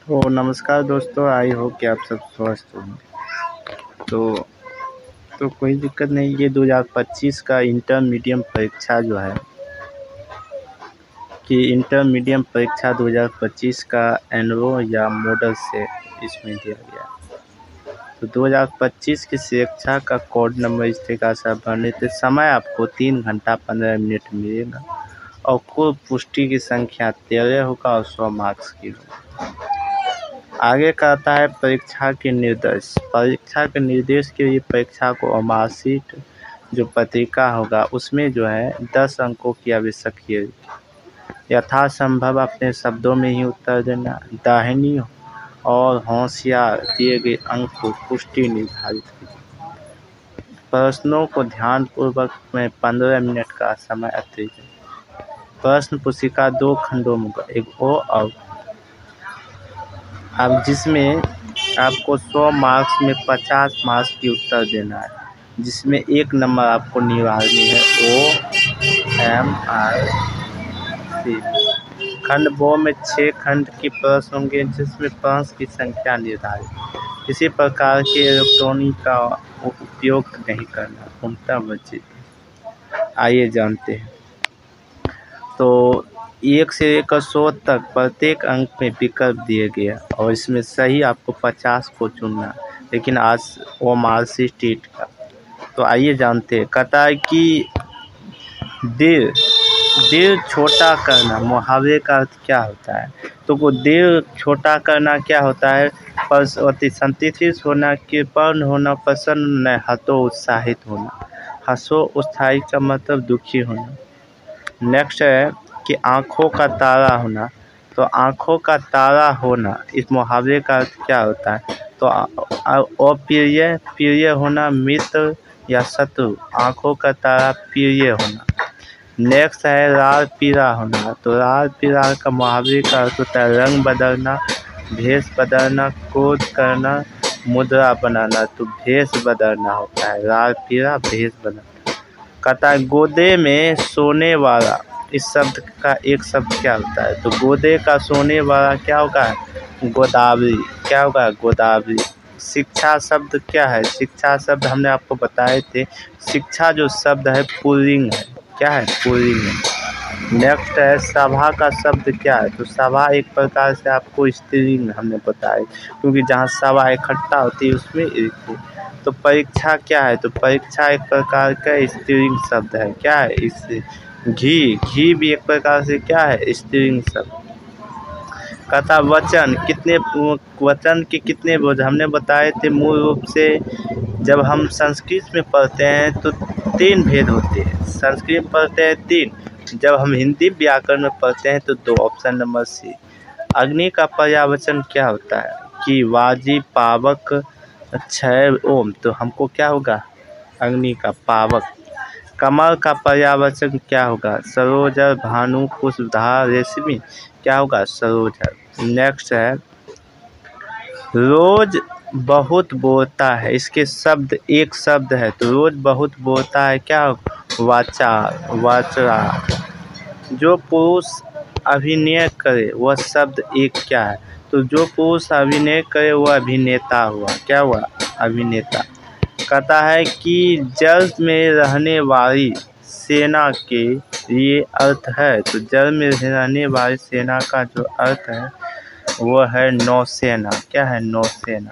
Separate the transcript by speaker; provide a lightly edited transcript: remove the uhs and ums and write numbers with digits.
Speaker 1: नमस्कार दोस्तों, I hope कि आप सब स्वस्थ होंगे। तो कोई दिक्कत नहीं। ये 2025 का इंटरमीडियम परीक्षा जो है कि इंटरमीडियम परीक्षा 2025 का एनरो या मॉडल से इसमें दिया गया। तो 2025 की शिक्षा का कोड नंबर इस प्रकार से भरने थे। समय आपको 3 घंटा 15 मिनट मिलेगा और कुल पुष्टि की संख्या 13 होगा और 100 मार्क्स की होगा। आगे कहता है परीक्षा के निर्देश। परीक्षा के निर्देश के लिए परीक्षा को मार्कशीट जो पत्रिका होगा उसमें जो है 10 अंकों की आवश्यक है। यथासंभव अपने शब्दों में ही उत्तर देना। दाहिनी और होशियार दिए गए अंक को पुष्टि निर्धारित कीजिए। प्रश्नों को ध्यानपूर्वक में 15 मिनट का समय अतिरिक्त। प्रश्न पुस्तिका 2 खंडों में एक ओ और अब जिसमें आपको 100 मार्क्स में 50 मार्क्स की उत्तर देना है, जिसमें 1 नंबर आपको निकालनी है OMRC। खंड बो में 6 खंड की प्रश्न होंगे जिसमें प्रश्न की संख्या निर्धारित। किसी प्रकार के इलेक्ट्रॉनिक का उपयोग नहीं करना, उनका बचित। आइए जानते हैं। तो 1 से लेकर 100 तक प्रत्येक अंक में विकल्प दिए गया और इसमें सही आपको 50 को चुनना, लेकिन आज OMRC स्टेट का। तो आइए जानते हैं। कहता है कि दिल छोटा करना, मुहावरे का अर्थ क्या होता है? तो वो दिल छोटा करना क्या होता है? अति संतुष्ट होना, कृपण होना, प्रसन्न न हतो उत्साहित होना। हंसो उत्साहित का मतलब दुखी होना। नेक्स्ट है कि आँखों का तारा होना। तो आँखों का तारा होना इस मुहावरे का अर्थ क्या होता है? तो अप्रिय, प्रिय होना, मित्र या शत्रु। आँखों का तारा प्रिय होना। नेक्स्ट है लाल पीला होना। तो लाल पीला का मुहावरे का अर्थ होता है रंग बदलना, भेष बदलना, क्रोध करना, मुद्रा बनाना। तो भेष बदलना होता है, लाल पीला भेष बदलना। कहता है गोदे में सोने वाला, इस शब्द का एक शब्द क्या होता है? तो गोदे का सोने वाला क्या होगा? गोदावरी। क्या होगा? गोदावरी। शिक्षा शब्द क्या है? शिक्षा शब्द हमने आपको बताए थे। शिक्षा जो शब्द है पुल्लिंग है। क्या है? पुल्लिंग है। नेक्स्ट है सभा का शब्द क्या है? तो सभा एक प्रकार से आपको स्त्रीलिंग हमने बताया, क्योंकि जहाँ सभा इकट्ठा होती है उसमें तो परीक्षा क्या है? तो परीक्षा एक प्रकार का स्त्रीलिंग शब्द है। क्या है? इससे घी भी एक प्रकार से क्या है? स्त्रीलिंग शब्द। कहता वचन के कितने बोध हमने बताए थे। मूल रूप से जब हम संस्कृत में पढ़ते हैं तो 3 भेद होते हैं। संस्कृत में पढ़ते हैं 3, जब हम हिंदी व्याकरण में पढ़ते हैं तो 2। Option number C. अग्नि का पर्यायवाचन क्या होता है? कि वाजी, पावक, क्षय, ओम। तो हमको क्या होगा? अग्नि का पावक। कमल का पर्यायवाचन क्या होगा? सरोजर, भानु, पुष्पधार, रेशमी। क्या होगा? सरोजर। नेक्स्ट है रोज बहुत बोलता है। इसके शब्द एक शब्द है, तो रोज बहुत बोलता है क्या होगा? वाचार, वाचरा। जो पुरुष अभिनय करे वह शब्द एक क्या है? तो जो पुरुष अभिनय करे वह अभिनेता हुआ। क्या हुआ? अभिनेता। कहता है कि जल में रहने वाली सेना के लिए अर्थ है। तो जल में रहने वाली सेना का जो अर्थ है वो है नौसेना। क्या है? नौसेना।